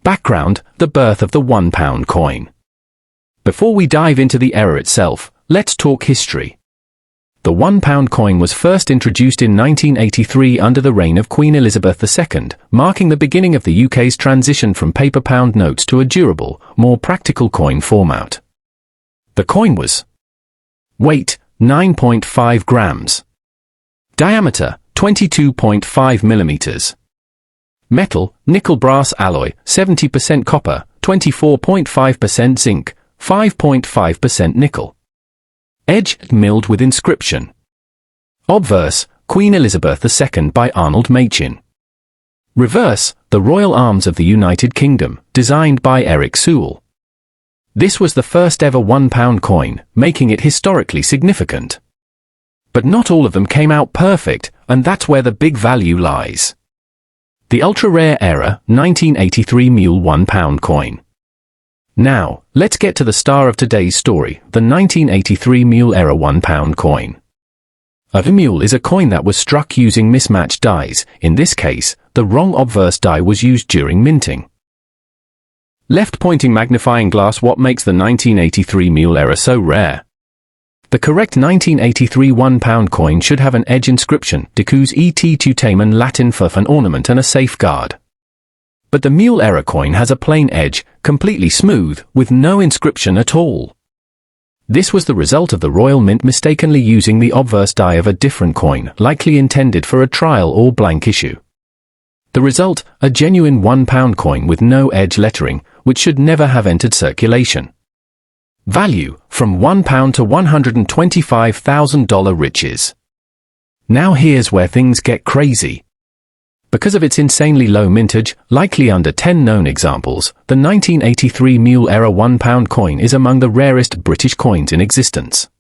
Background: the birth of the £1 coin. Before we dive into the error itself, let's talk history. The £1 coin was first introduced in 1983 under the reign of Queen Elizabeth II, marking the beginning of the UK's transition from paper pound notes to a durable, more practical coin format. The coin was: weight, 9.5 grams. Diameter, 22.5 millimeters. Metal, nickel brass alloy, 70% copper, 24.5% zinc, 5.5% nickel. Edge, milled with inscription. Obverse, Queen Elizabeth II by Arnold Machin. Reverse, the Royal Arms of the United Kingdom, designed by Eric Sewell. This was the first ever £1 coin, making it historically significant. But not all of them came out perfect, and that's where the big value lies. The ultra-rare era, 1983 mule £1 coin. Now, let's get to the star of today's story, the 1983 mule era £1 coin. A mule is a coin that was struck using mismatched dies. In this case, the wrong obverse die was used during minting. Left-pointing magnifying glass: what makes the 1983 mule era so rare? The correct 1983 £1 coin should have an edge inscription, decus et tutamen, Latin for an ornament and a safeguard. But the mule era coin has a plain edge, completely smooth, with no inscription at all. This was the result of the Royal Mint mistakenly using the obverse die of a different coin, likely intended for a trial or blank issue. The result, a genuine £1 coin with no edge lettering, which should never have entered circulation. Value: from £1 to $125,000 riches. Now here's where things get crazy. Because of its insanely low mintage, likely under 10 known examples, the 1983 mule era £1 coin is among the rarest British coins in existence.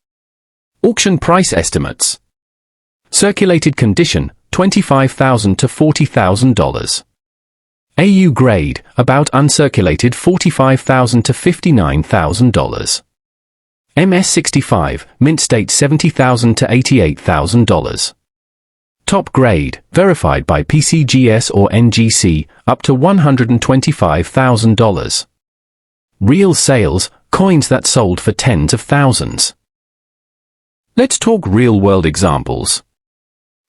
Auction price estimates. Circulated condition, $25,000 to $40,000. AU grade, about uncirculated, $45,000 to $59,000. MS65, mint state, $70,000 to $88,000. Top grade, verified by PCGS or NGC, up to $125,000. Real sales, coins that sold for tens of thousands. Let's talk real-world examples.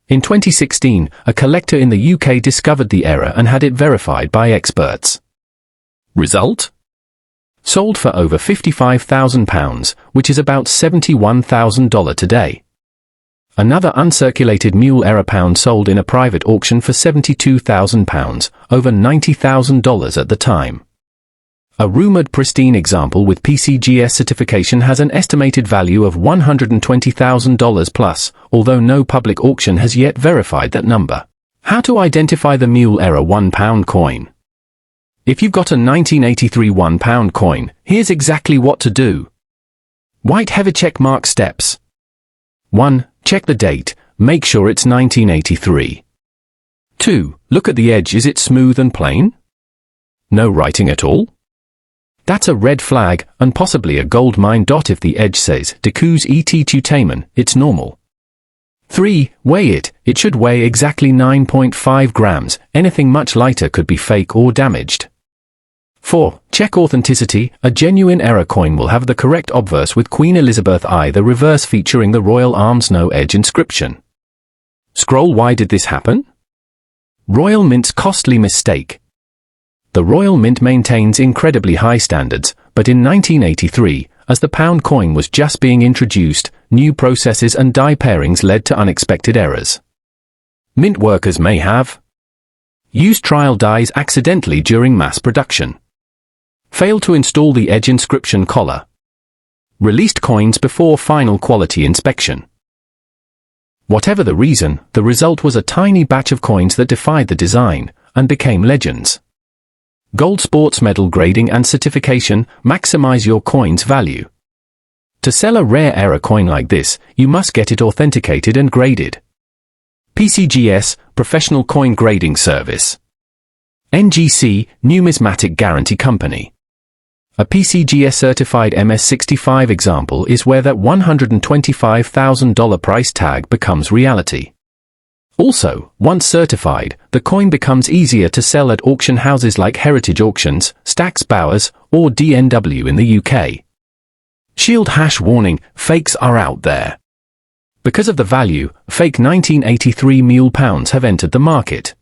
In 2016, a collector in the UK discovered the error and had it verified by experts. Result? Sold for over £55,000, which is about $71,000 today. Another uncirculated mule era pound sold in a private auction for £72,000, over $90,000 at the time. A rumoured pristine example with PCGS certification has an estimated value of $120,000 plus, although no public auction has yet verified that number. How to identify the mule era £1 coin? If you've got a 1983 £1 coin, here's exactly what to do. White heavy check mark steps. 1. Check the date, make sure it's 1983. 2. Look at the edge, is it smooth and plain? No writing at all? That's a red flag, and possibly a gold mine. If the edge says decus et tutamen, it's normal. 3. Weigh it, it should weigh exactly 9.5 grams, anything much lighter could be fake or damaged. 4. Check authenticity, a genuine error coin will have the correct obverse with Queen Elizabeth I, the reverse featuring the Royal Arms no edge inscription. Scroll. Why did this happen? Royal Mint's costly mistake. The Royal Mint maintains incredibly high standards, but in 1983, as the pound coin was just being introduced, new processes and die pairings led to unexpected errors. Mint workers may have used trial dies accidentally during mass production, failed to install the edge inscription collar, released coins before final quality inspection. Whatever the reason, the result was a tiny batch of coins that defied the design and became legends. Gold sports medal grading and certification maximize your coin's value. To sell a rare error coin like this, you must get it authenticated and graded. PCGS, Professional Coin Grading Service. NGC, Numismatic Guarantee Company. A PCGS certified MS65 example is where that $125,000 price tag becomes reality. Also, once certified, the coin becomes easier to sell at auction houses like Heritage Auctions, Stack's Bowers, or DNW in the UK. Shield hash warning, fakes are out there. Because of the value, fake 1983 mule pounds have entered the market.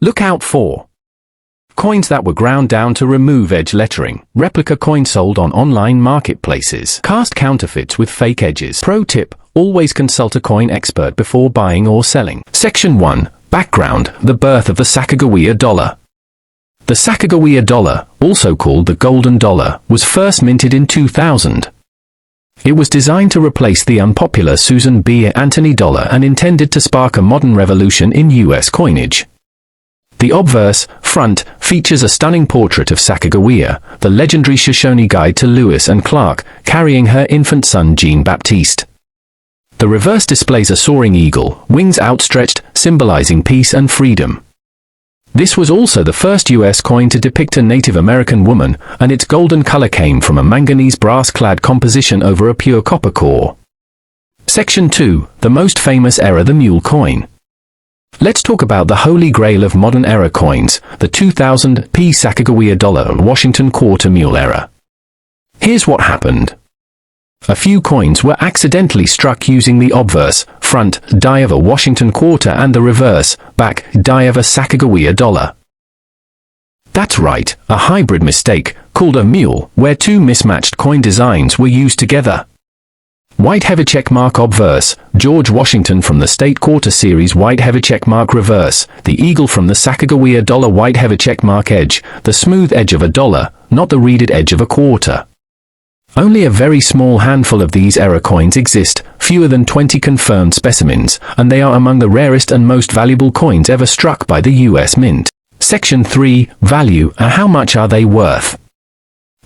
Look out for coins that were ground down to remove edge lettering. Replica coins sold on online marketplaces. Cast counterfeits with fake edges. Pro tip, always consult a coin expert before buying or selling. Section 1. Background, the birth of the Sacagawea dollar. The Sacagawea dollar, also called the golden dollar, was first minted in 2000. It was designed to replace the unpopular Susan B. Anthony dollar and intended to spark a modern revolution in US coinage. The obverse, front, features a stunning portrait of Sacagawea, the legendary Shoshone guide to Lewis and Clark, carrying her infant son Jean-Baptiste. The reverse displays a soaring eagle, wings outstretched, symbolizing peace and freedom. This was also the first US coin to depict a Native American woman, and its golden color came from a manganese brass-clad composition over a pure copper core. Section 2. The most famous era, the mule coin. Let's talk about the holy grail of modern era coins, the 2000 P Sacagawea dollar Washington quarter mule era. Here's what happened. A few coins were accidentally struck using the obverse, front, die of a Washington quarter and the reverse, back, die of a Sacagawea dollar. That's right, a hybrid mistake, called a mule, where two mismatched coin designs were used together. White heavy checkmark obverse, George Washington from the State Quarter Series white heavy checkmark reverse, the eagle from the Sacagawea dollar white heavy checkmark edge, the smooth edge of a dollar, not the reeded edge of a quarter. Only a very small handful of these era coins exist, fewer than 20 confirmed specimens, and they are among the rarest and most valuable coins ever struck by the US Mint. Section 3. Value, and how much are they worth?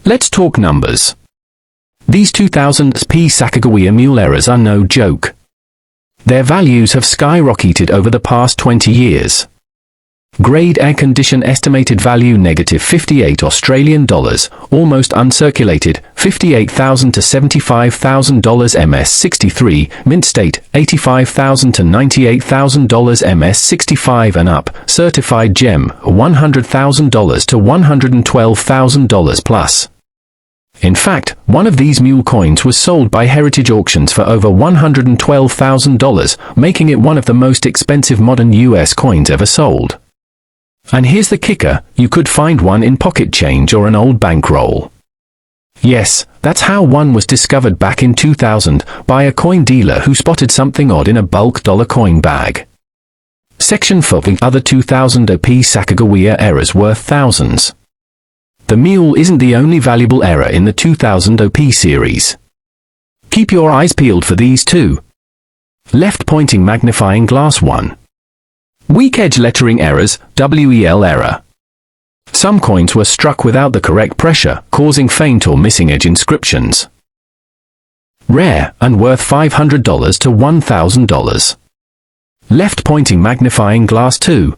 Let's talk numbers. These 2000 P Sacagawea mule eras are no joke. Their values have skyrocketed over the past 20 years. Grade A condition estimated value -58 Australian dollars, almost uncirculated, $58,000 to $75,000 MS63, mint state, $85,000 to $98,000 MS65 and up, certified gem, $100,000 to $112,000 plus. In fact, one of these mule coins was sold by Heritage Auctions for over $112,000, making it one of the most expensive modern US coins ever sold. And here's the kicker, you could find one in pocket change or an old bankroll. Yes, that's how one was discovered back in 2000 by a coin dealer who spotted something odd in a bulk dollar coin bag. Section 4. The other 2000 OP Sacagawea eras worth thousands. The mule isn't the only valuable era in the 2000 OP series. Keep your eyes peeled for these too. Left pointing magnifying glass 1. Weak edge lettering errors, WEL error. Some coins were struck without the correct pressure, causing faint or missing edge inscriptions. Rare, and worth $500 to $1,000. Left pointing magnifying glass 2.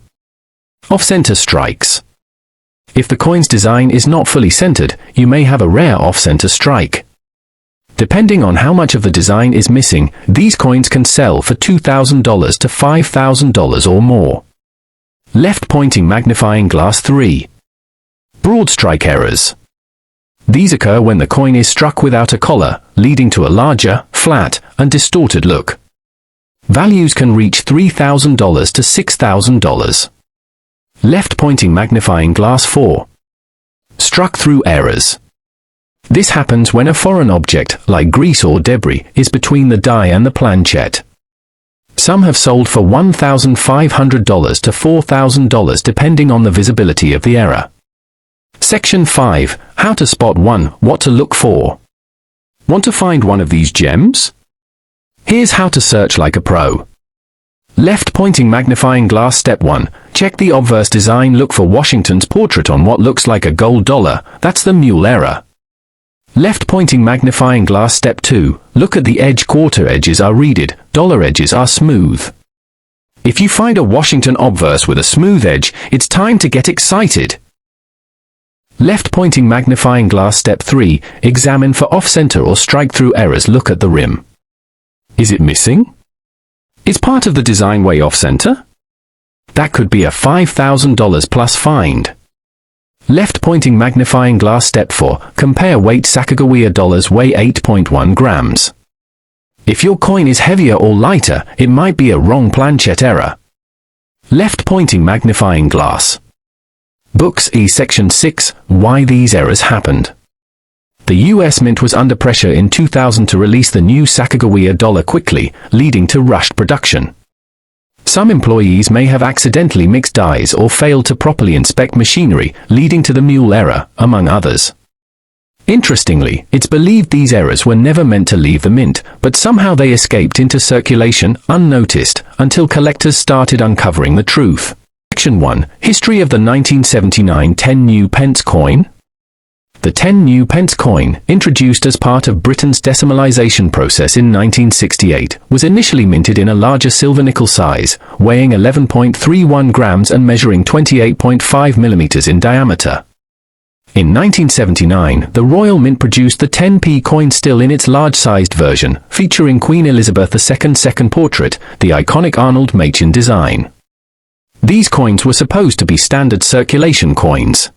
Off-center strikes. If the coin's design is not fully centered, you may have a rare off-center strike. Depending on how much of the design is missing, these coins can sell for $2,000 to $5,000 or more. Left pointing magnifying glass 3. Broad strike errors. These occur when the coin is struck without a collar, leading to a larger, flat, and distorted look. Values can reach $3,000 to $6,000. Left pointing magnifying glass 4. Struck through errors. This happens when a foreign object, like grease or debris, is between the die and the planchette. Some have sold for $1,500 to $4,000 depending on the visibility of the error. Section 5. How to spot one, what to look for. Want to find one of these gems? Here's how to search like a pro. Left pointing magnifying glass step 1. Check the obverse design, look for Washington's portrait on what looks like a gold dollar, that's the mule error. Left pointing magnifying glass step 2. Look at the edge, quarter edges are reeded, dollar edges are smooth. If you find a Washington obverse with a smooth edge, it's time to get excited. Left pointing magnifying glass step 3. Examine for off-center or strike-through errors, look at the rim. Is it missing? Is part of the design way off-center? That could be a $5,000 plus find. Left-pointing magnifying glass step 4. Compare weight. Sacagawea dollars weigh 8.1 grams. If your coin is heavier or lighter, it might be a wrong planchet error. Left-pointing magnifying glass. Books E Section 6. Why these errors happened. The U.S. Mint was under pressure in 2000 to release the new Sacagawea dollar quickly, leading to rushed production. Some employees may have accidentally mixed dies or failed to properly inspect machinery, leading to the mule error, among others. Interestingly, it's believed these errors were never meant to leave the mint, but somehow they escaped into circulation, unnoticed, until collectors started uncovering the truth. Section 1. History of the 1979 10 new pence coin. The 10 new pence coin, introduced as part of Britain's decimalisation process in 1968, was initially minted in a larger silver-nickel size, weighing 11.31 grams and measuring 28.5 millimeters in diameter. In 1979, the Royal Mint produced the 10p coin still in its large-sized version, featuring Queen Elizabeth II's second portrait, the iconic Arnold Machin design. These coins were supposed to be standard circulation coins.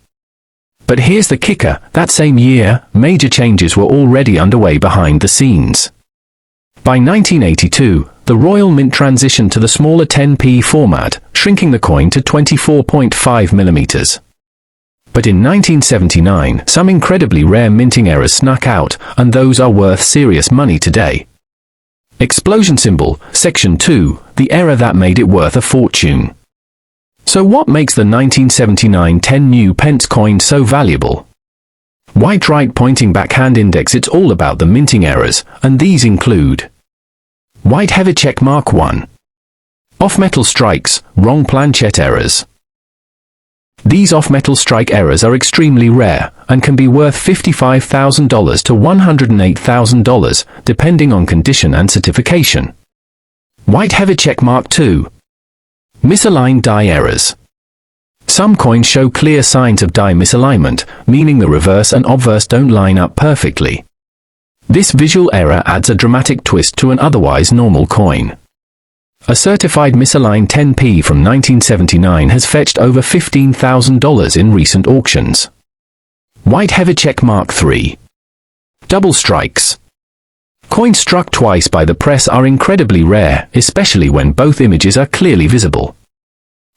But here's the kicker, that same year, major changes were already underway behind the scenes. By 1982, the Royal Mint transitioned to the smaller 10p format, shrinking the coin to 24.5 millimeters. But in 1979, some incredibly rare minting errors snuck out, and those are worth serious money today. Explosion symbol, Section 2, the error that made it worth a fortune. So what makes the 1979 10 new pence coin so valuable? White right pointing backhand index. It's all about the minting errors, and these include white heavy check mark 1. Off-metal strikes, wrong planchet errors. These off-metal strike errors are extremely rare, and can be worth $55,000 to $108,000, depending on condition and certification. White heavy check mark 2. Misaligned die errors. Some coins show clear signs of die misalignment, meaning the reverse and obverse don't line up perfectly. This visual error adds a dramatic twist to an otherwise normal coin. A certified misaligned 10p from 1979 has fetched over $15,000 in recent auctions. White heavy check mark 3. Double strikes. Coins struck twice by the press are incredibly rare, especially when both images are clearly visible.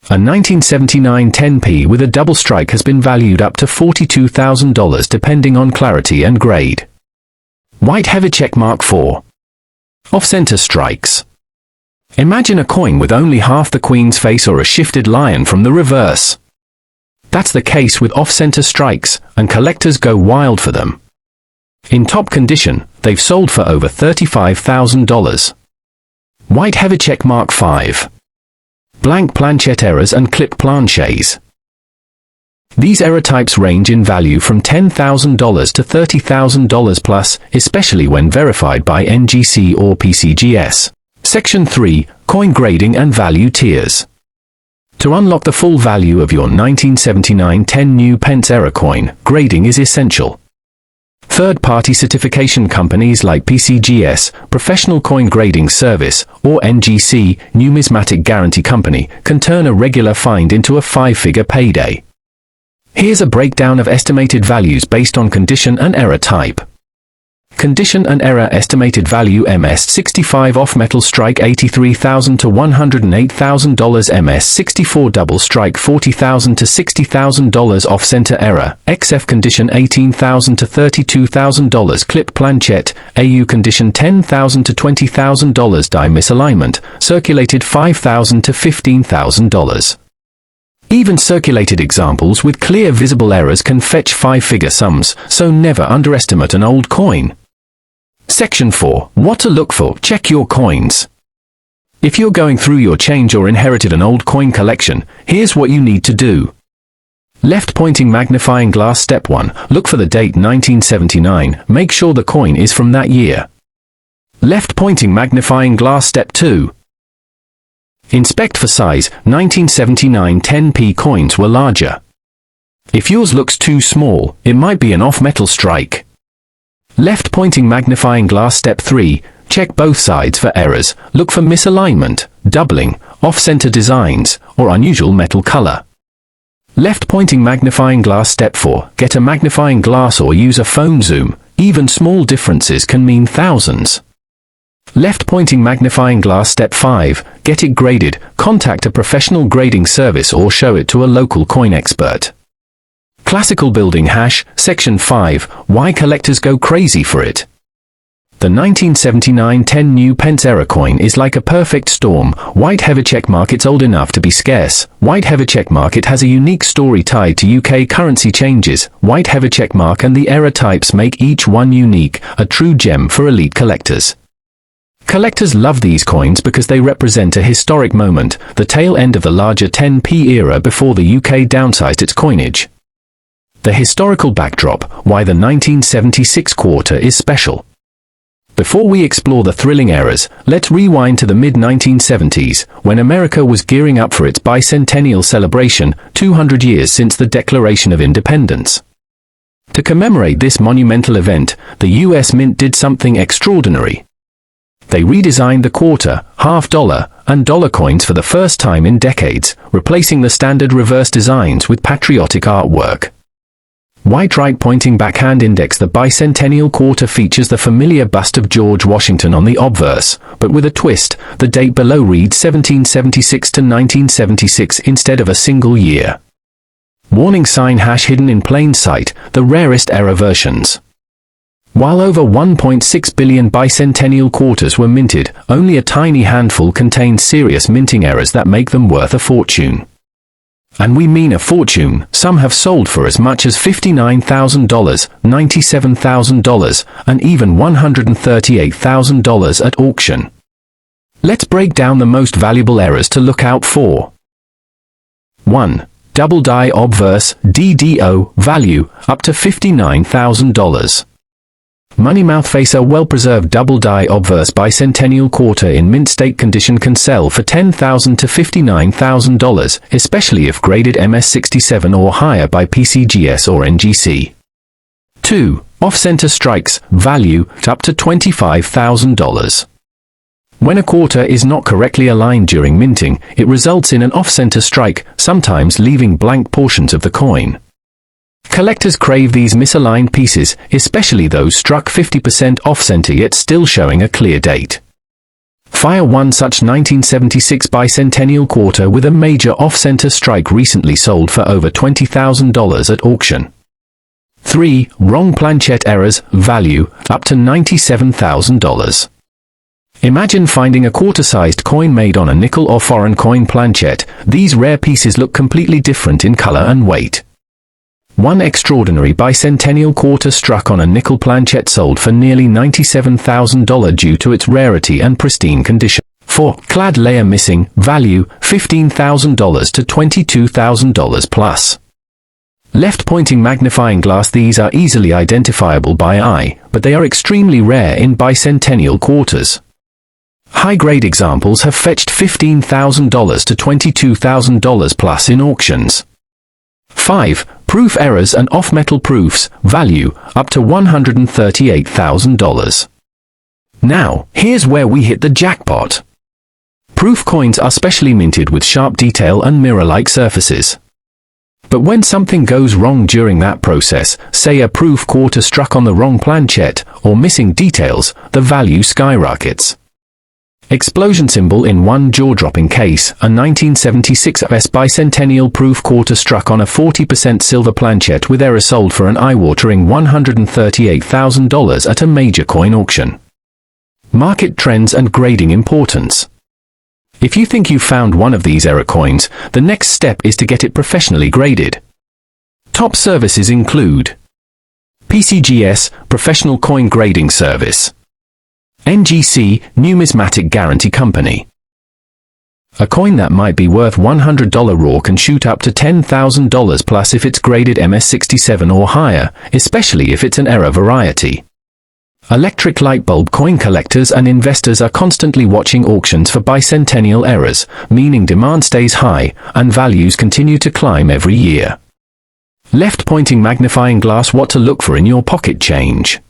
A 1979 10p with a double strike has been valued up to $42,000 depending on clarity and grade. White heavy check mark 4. Off-center strikes. Imagine a coin with only half the queen's face or a shifted lion from the reverse. That's the case with off-center strikes, and collectors go wild for them. In top condition, they've sold for over $35,000. White heavy check mark 5. Blank planchet errors and clip planchets. These error types range in value from $10,000 to $30,000 plus, especially when verified by NGC or PCGS. Section 3. Coin grading and value tiers. To unlock the full value of your 1979 10 new pence error coin, grading is essential. Third-party certification companies like PCGS, Professional Coin Grading Service, or NGC, Numismatic Guarantee Company, can turn a regular find into a five-figure payday. Here's a breakdown of estimated values based on condition and error type. Condition and error estimated value: MS65 off-metal strike $83,000 to $108,000, MS64 double strike $40,000 to $60,000, off-center error, XF condition $18,000 to $32,000, clip planchet, AU condition $10,000 to $20,000, die misalignment, circulated $5,000 to $15,000. Even circulated examples with clear visible errors can fetch five-figure sums, so never underestimate an old coin. Section 4. What to look for. Check your coins. If you're going through your change or inherited an old coin collection, here's what you need to do. Left-pointing magnifying glass step 1. Look for the date 1979. Make sure the coin is from that year. Left-pointing magnifying glass step 2. Inspect for size. 1979 10p coins were larger. If yours looks too small, it might be an off-metal strike. Left-pointing magnifying glass step 3. Check both sides for errors, look for misalignment, doubling, off-center designs, or unusual metal color. Left-pointing magnifying glass. Step 4. Get a magnifying glass or use a phone zoom. Even small differences can mean thousands. Left-pointing magnifying glass. Step 5. Get it graded. Contact a professional grading service or show it to a local coin expert. Classical building hash. Section 5. Why collectors go crazy for it. The 1979 10 new Pence era coin is like a perfect storm. White heavy check mark. It's old enough to be scarce. White heavy check mark. It has a unique story tied to UK currency changes. White heavy check mark and the era types make each one unique, a true gem for elite collectors. Collectors love these coins because they represent a historic moment, the tail end of the larger 10p era before the UK downsized its coinage. The historical backdrop, why the 1976 quarter is special. Before we explore the thrilling eras, let's rewind to the mid-1970s, when America was gearing up for its bicentennial celebration, 200 years since the Declaration of Independence. To commemorate this monumental event, the US Mint did something extraordinary. They redesigned the quarter, half dollar, and dollar coins for the first time in decades, replacing the standard reverse designs with patriotic artwork. White right-pointing backhand index. The bicentennial quarter features the familiar bust of George Washington on the obverse, but with a twist. The date below reads 1776 to 1976 instead of a single year. Warning sign hash hidden in plain sight, the rarest error versions. While over 1.6 billion bicentennial quarters were minted, only a tiny handful contained serious minting errors that make them worth a fortune. And we mean a fortune. Some have sold for as much as $59,000, $97,000, and even $138,000 at auction. Let's break down the most valuable errors to look out for. 1. Double die obverse, DDO, value, up to $59,000. Money mouth face. A well-preserved double die obverse bicentennial quarter in mint state condition can sell for $10,000 to $59,000, especially if graded MS67 or higher by PCGS or NGC. 2. Off-center strikes, value, up to $25,000. When a quarter is not correctly aligned during minting, it results in an off-center strike, sometimes leaving blank portions of the coin. Collectors crave these misaligned pieces, especially those struck 50% off-center yet still showing a clear date. Fire one such 1976 bicentennial quarter with a major off-center strike recently sold for over $20,000 at auction. 3. Wrong planchette errors, value, up to $97,000. Imagine finding a quarter-sized coin made on a nickel or foreign coin planchette. These rare pieces look completely different in color and weight. One extraordinary bicentennial quarter struck on a nickel planchette sold for nearly $97,000 due to its rarity and pristine condition. 4. Clad layer missing, value, $15,000 to $22,000 plus. Left-pointing magnifying glass. These are easily identifiable by eye, but they are extremely rare in bicentennial quarters. High-grade examples have fetched $15,000 to $22,000 plus in auctions. 5. Proof errors and off-metal proofs, value, up to $138,000. Now, here's where we hit the jackpot. Proof coins are specially minted with sharp detail and mirror-like surfaces. But when something goes wrong during that process, say a proof quarter struck on the wrong planchette, or missing details, the value skyrockets. Explosion symbol in one jaw-dropping case, a 1976 US bicentennial proof quarter struck on a 40% silver planchette with error sold for an eye-watering $138,000 at a major coin auction. Market trends and grading importance. If you think you've found one of these error coins, the next step is to get it professionally graded. Top services include PCGS, Professional Coin Grading Service. NGC, Numismatic Guarantee Company. A coin that might be worth $100 raw can shoot up to $10,000 plus if it's graded MS67 or higher, especially if it's an error variety. Electric light bulb. Coin collectors and investors are constantly watching auctions for bicentennial errors, meaning demand stays high, and values continue to climb every year. Left-pointing magnifying glass. What to look for in your pocket change.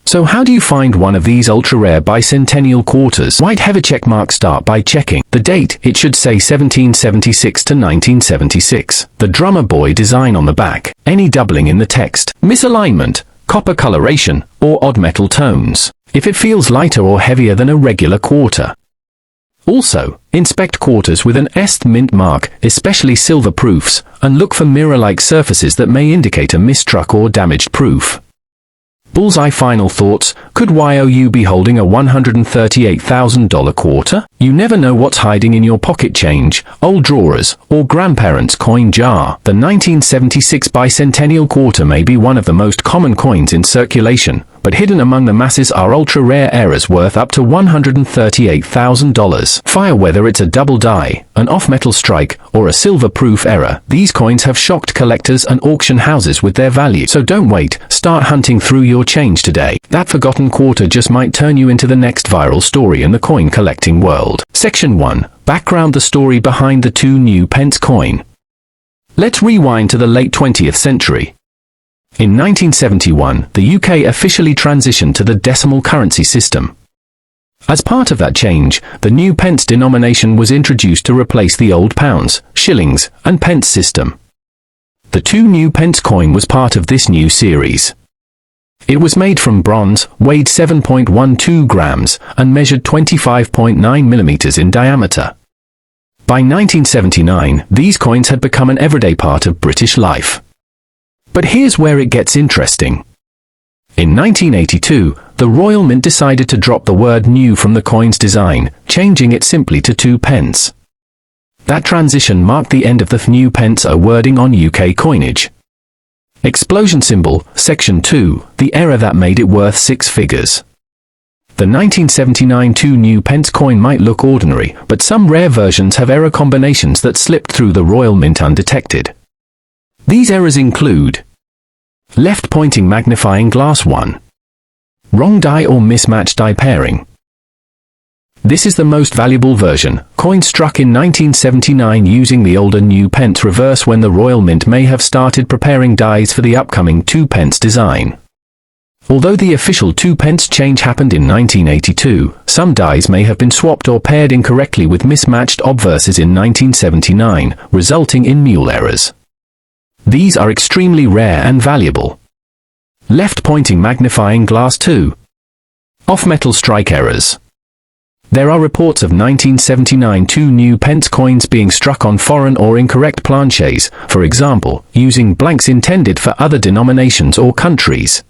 So how do you find one of these ultra-rare bicentennial quarters? White have a check mark. Start by checking the date. It should say 1776 to 1976. The drummer boy design on the back. Any doubling in the text. Misalignment, copper coloration, or odd metal tones. If it feels lighter or heavier than a regular quarter. Also, inspect quarters with an est mint mark, especially silver proofs, and look for mirror-like surfaces that may indicate a mistruck or damaged proof. Bullseye. Final thoughts. Could you be holding a $138,000 quarter? You never know what's hiding in your pocket change, old drawers, or grandparents' coin jar. The 1976 bicentennial quarter may be one of the most common coins in circulation, but hidden among the masses are ultra-rare errors worth up to $138,000. Fire. Whether it's a double die, an off-metal strike, or a silver-proof error, these coins have shocked collectors and auction houses with their value. So don't wait, start hunting through your change today. That forgotten quarter just might turn you into the next viral story in the coin collecting world. Section 1. Background. The story behind the two new pence coin. Let's rewind to the late 20th century. In 1971, the UK officially transitioned to the decimal currency system. As part of that change, the new pence denomination was introduced to replace the old pounds, shillings, and pence system. The two new pence coin was part of this new series. It was made from bronze, weighed 7.12 grams, and measured 25.9 millimeters in diameter. By 1979, these coins had become an everyday part of British life. But here's where it gets interesting. In 1982, the Royal Mint decided to drop the word new from the coin's design, changing it simply to 2 pence. That transition marked the end of the new pence wording on UK coinage. Explosion symbol, Section 2, the error that made it worth 6 figures. The 1979 2 new pence coin might look ordinary, but some rare versions have error combinations that slipped through the Royal Mint undetected. These errors include: left-pointing magnifying glass 1. Wrong die or mismatched die pairing. This is the most valuable version, coin struck in 1979 using the older new pence reverse when the Royal Mint may have started preparing dies for the upcoming 2 pence design. Although the official 2 pence change happened in 1982, some dies may have been swapped or paired incorrectly with mismatched obverses in 1979, resulting in mule errors. These are extremely rare and valuable. Left-pointing magnifying glass 2. Off-metal strike errors. There are reports of 1979 2 new pence coins being struck on foreign or incorrect planchets, for example, using blanks intended for other denominations or countries.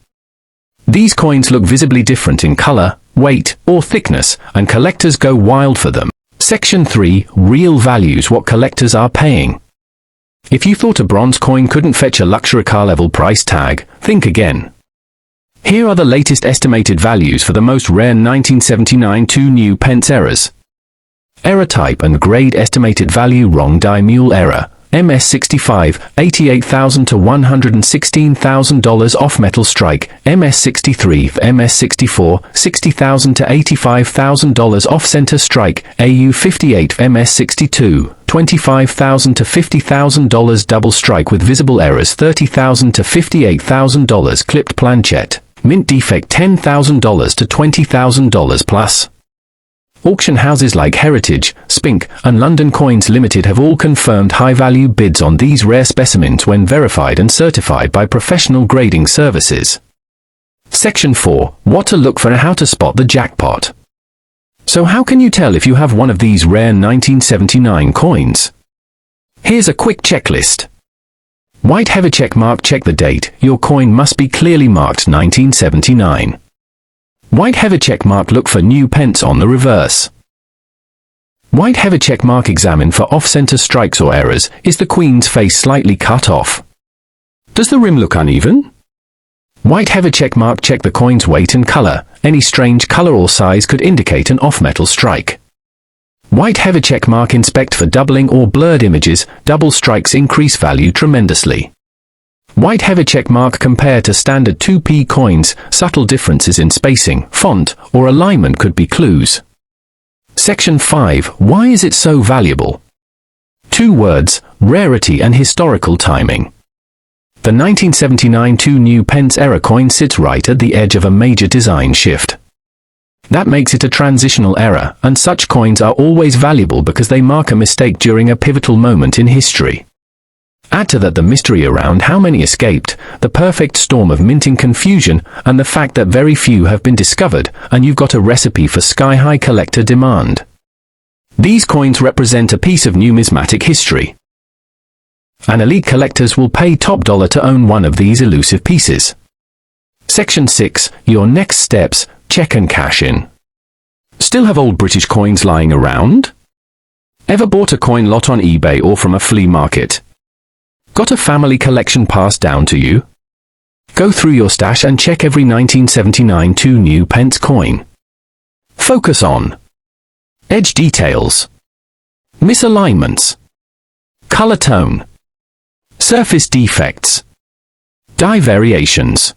These coins look visibly different in color, weight, or thickness, and collectors go wild for them. Section 3. Real values. What collectors are paying. If you thought a bronze coin couldn't fetch a luxury car level price tag, think again. Here are the latest estimated values for the most rare 1979 2 new pence errors. Error type and grade. Estimated value: wrong die mule error, MS65, $88,000 to $116,000. Off metal strike, MS63, MS64, $60,000 to $85,000. Off center strike, AU58, MS62, $25,000 to $50,000. Double strike with visible errors, $30,000 to $58,000. Clipped planchette, mint defect, $10,000 to $20,000 plus. Auction houses like Heritage, Spink, and London Coins Limited have all confirmed high-value bids on these rare specimens when verified and certified by professional grading services. Section 4. What to look for and how to spot the jackpot. So how can you tell if you have one of these rare 1979 coins? Here's a quick checklist. White heavy check mark. Check the date. Your coin must be clearly marked 1979. White heavy check mark. Look for new pence on the reverse. White heavy check mark. Examine for off-center strikes or errors. Is the queen's face slightly cut off? Does the rim look uneven? White heavy check mark. Check the coin's weight and color. Any strange color or size could indicate an off-metal strike. White heavy check mark. Inspect for doubling or blurred images. Double strikes increase value tremendously. White heavy check mark. Compare to standard 2p coins. Subtle differences in spacing, font, or alignment could be clues. Section 5. Why is it so valuable? 2 words: rarity and historical timing. The 1979 2 new Pence era coin sits right at the edge of a major design shift. That makes it a transitional era, and such coins are always valuable because they mark a mistake during a pivotal moment in history. Add to that the mystery around how many escaped, the perfect storm of minting confusion, and the fact that very few have been discovered, and you've got a recipe for sky-high collector demand. These coins represent a piece of numismatic history. And elite collectors will pay top dollar to own one of these elusive pieces. Section 6. Your next steps, check and cash in. Still have old British coins lying around? Ever bought a coin lot on eBay or from a flea market? Got a family collection passed down to you? Go through your stash and check every 1979 2 new Pence coin. Focus on edge details, misalignments, color tone, surface defects, die variations.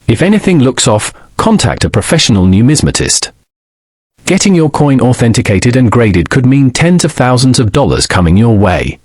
If anything looks off, contact a professional numismatist. Getting your coin authenticated and graded could mean tens of thousands of dollars coming your way.